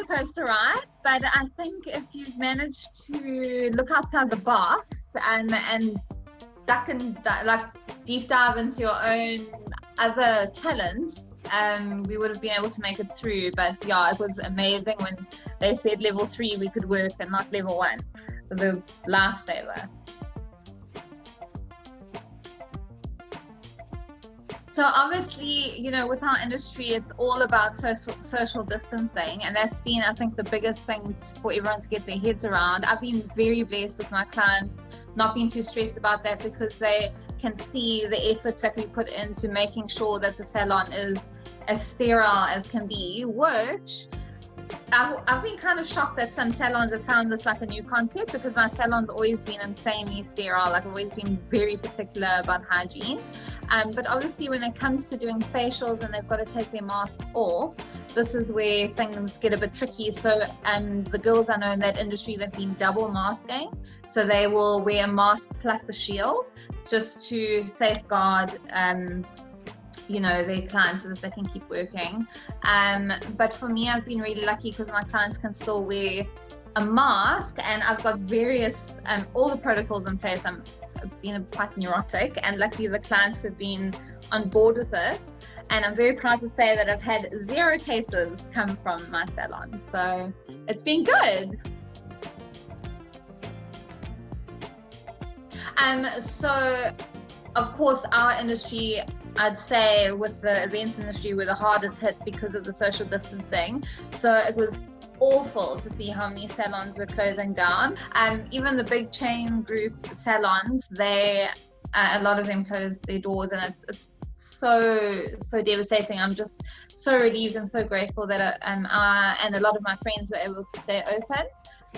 coaster ride, but I think if you've managed to look outside the box and like deep dive into your own other talents, we would have been able to make it through. But yeah, it was amazing when they said level 3 we could work and not level 1. The lifesaver. So obviously, you know, with our industry, it's all about social distancing, and that's been, I think, the biggest thing for everyone to get their heads around. I've been very blessed with my clients not being too stressed about that, because they can see the efforts that we put into making sure that the salon is as sterile as can be, which I've been kind of shocked that some salons have found this like a new concept, because my salon's always been insanely sterile. Like, I've always been very particular about hygiene. But obviously when it comes to doing facials and they've got to take their mask off, this is where things get a bit tricky. So the girls I know in that industry, they've been double masking. So they will wear a mask plus a shield just to safeguard you know, their clients so that they can keep working. But for me, I've been really lucky because my clients can still wear a mask, and I've got various all the protocols in place. I'm been quite neurotic, and luckily the clients have been on board with it, and I'm very proud to say that I've had 0 cases come from my salon, so it's been good. So of course our industry, I'd say with the events industry, were the hardest hit because of the social distancing. So it was awful to see how many salons were closing down. Even the big chain group salons, they a lot of them closed their doors, and it's so devastating. I'm just so relieved and so grateful that I and a lot of my friends were able to stay open.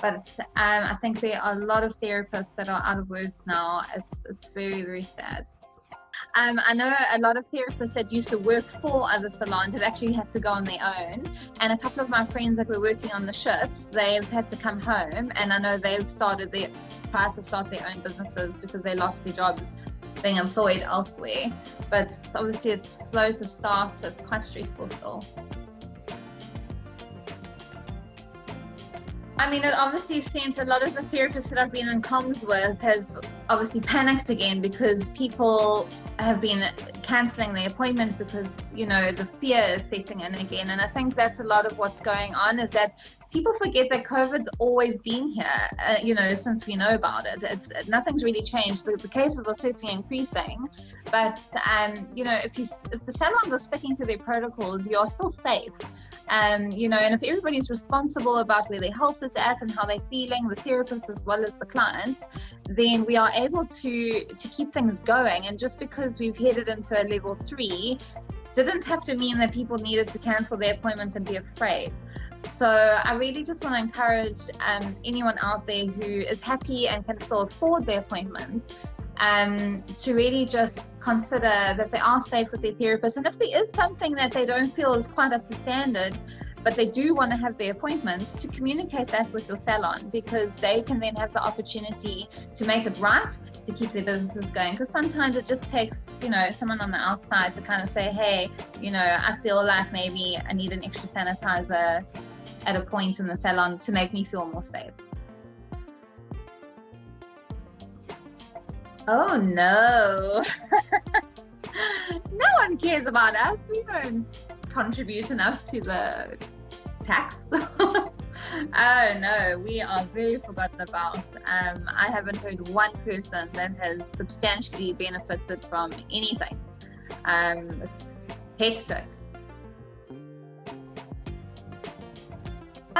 But I think there are a lot of therapists that are out of work now. It's very, very sad. I know a lot of therapists that used to work for other salons have actually had to go on their own, and a couple of my friends that were working on the ships, they've had to come home, and I know they've tried to start their own businesses because they lost their jobs being employed elsewhere. But obviously it's slow to start, so it's quite stressful still. I mean, it obviously seems a lot of the therapists that I've been in comms with has obviously panicked again, because people have been cancelling their appointments because, you know, the fear is setting in again. And I think that's a lot of what's going on, is that people forget that COVID's always been here, you know, since we know about it. Nothing's really changed. The cases are certainly increasing, but, you know, if the salons are sticking to their protocols, you are still safe. You know, and if everybody's responsible about where their health is at and how they're feeling, the therapists as well as the clients, then we are able to keep things going. And just because we've headed into a level 3 didn't have to mean that people needed to cancel their appointments and be afraid. So I really just want to encourage anyone out there who is happy and can still afford their appointments to really just consider that they are safe with their therapist. And if there is something that they don't feel is quite up to standard, but they do want to have their appointments, to communicate that with your salon, because they can then have the opportunity to make it right, to keep their businesses going. Because sometimes it just takes, you know, someone on the outside to kind of say, hey, you know, I feel like maybe I need an extra sanitizer at a point in the salon to make me feel more safe. Oh no. No one cares about us. We don't contribute enough to the tax. Oh no, we are very forgotten about. I haven't heard one person that has substantially benefited from anything. It's hectic.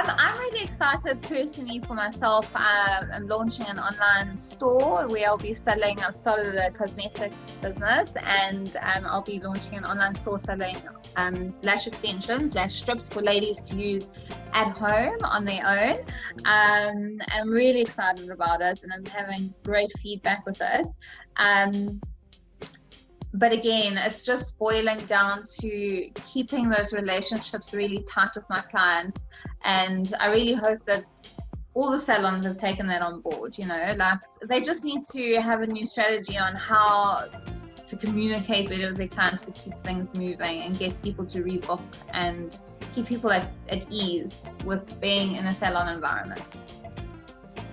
I'm really excited personally for myself. I'm launching an online store where I'll be selling, I've started a cosmetic business, and I'll be launching an online store selling lash extensions, lash strips for ladies to use at home on their own. I'm really excited about it, and I'm having great feedback with it. But again, it's just boiling down to keeping those relationships really tight with my clients. And I really hope that all the salons have taken that on board, you know, like they just need to have a new strategy on how to communicate better with their clients, to keep things moving and get people to rebook and keep people at ease with being in a salon environment.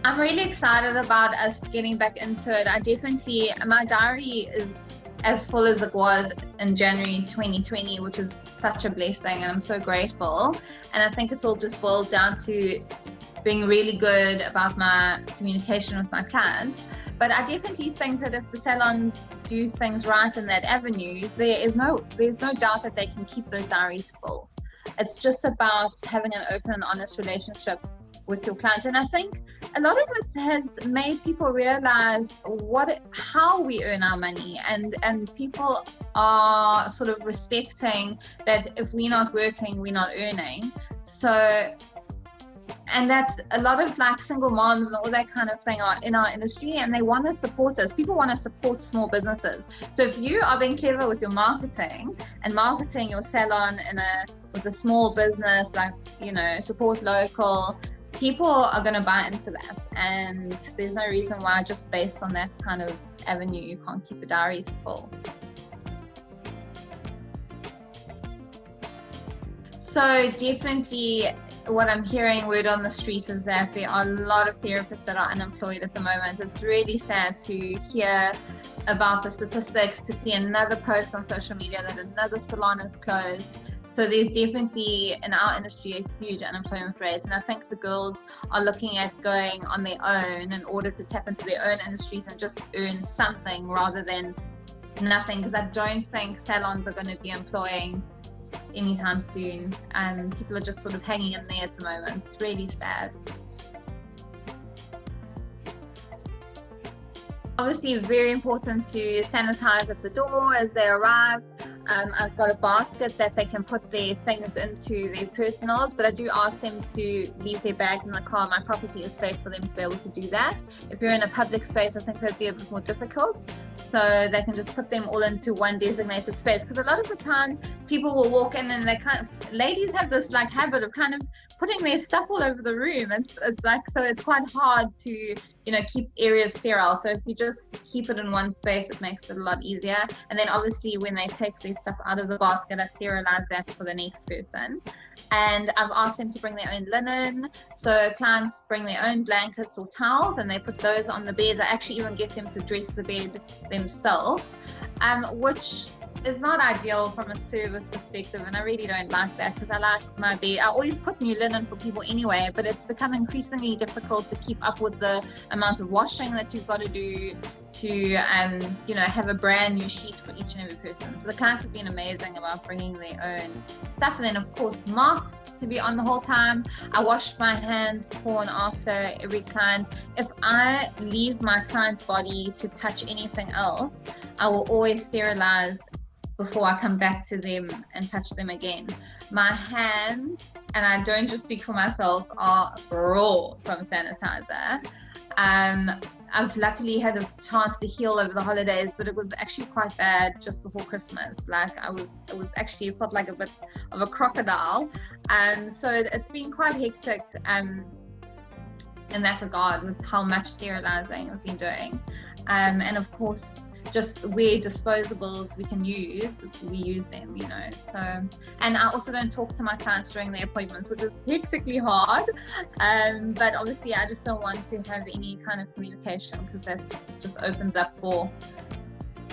I'm really excited about us getting back into it. My diary is as full as it was in January 2020, which is such a blessing, and I'm so grateful. And I think it's all just boiled down to being really good about my communication with my clients. But I definitely think that if the salons do things right in that avenue, there's no doubt that they can keep those diaries full. It's just about having an open and honest relationship with your clients. And I think a lot of it has made people realize how we earn our money, and people are sort of respecting that if we're not working, we're not earning. And that's a lot of like single moms and all that kind of thing are in our industry, and they want to support us. People want to support small businesses. So if you are being clever with your marketing and marketing your salon with a small business, like, you know, support local, people are going to buy into that. And there's no reason why just based on that kind of avenue you can't keep the diaries full. So definitely what I'm hearing word on the street is that there are a lot of therapists that are unemployed at the moment. It's really sad to hear about the statistics, to see another post on social media that another salon is closed. So there's definitely in our industry a huge unemployment rate, and I think the girls are looking at going on their own in order to tap into their own industries and just earn something rather than nothing, because I don't think salons are going to be employing anytime soon, and people are just sort of hanging in there at the moment. It's really sad. Obviously very important to sanitize at the door as they arrive. I've got a basket that they can put their things into, their personals, but I do ask them to leave their bags in the car. My property is safe for them to be able to do that. If you're in a public space, I think that'd be a bit more difficult. So they can just put them all into one designated space, because a lot of the time people will walk in and ladies have this like habit of kind of putting their stuff all over the room. It's like, so it's quite hard to, you know, keep areas sterile. So if you just keep it in one space, it makes it a lot easier. And then obviously when they take their stuff out of the basket, I sterilize that for the next person. And I've asked them to bring their own linen. So clients bring their own blankets or towels and they put those on the beds. I actually even get them to dress the bed themselves, which is not ideal from a service perspective, and I really don't like that, because I like my bed. I always put new linen for people anyway, but it's become increasingly difficult to keep up with the amount of washing that you've got to do to you know, have a brand new sheet for each and every person. So the clients have been amazing about bringing their own stuff. And then of course masks to be on the whole time. I wash my hands before and after every client. If I leave my client's body to touch anything else, I will always sterilize before I come back to them and touch them again. My hands, and I don't just speak for myself, are raw from sanitizer. I've luckily had a chance to heal over the holidays, but it was actually quite bad just before Christmas. Like it was actually felt like a bit of a crocodile. So it's been quite hectic in that regard with how much sterilizing I've been doing. And of course, just where disposables we can use, we use them, you know. So, and I also don't talk to my clients during their appointments, which is hectically hard. But obviously I just don't want to have any kind of communication, because that just opens up for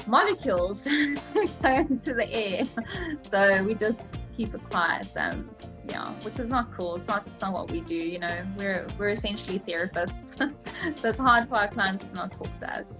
molecules to go into the air. So we just keep it quiet. Yeah, which is not cool. It's not what we do, you know. We're essentially therapists. So it's hard for our clients to not talk to us.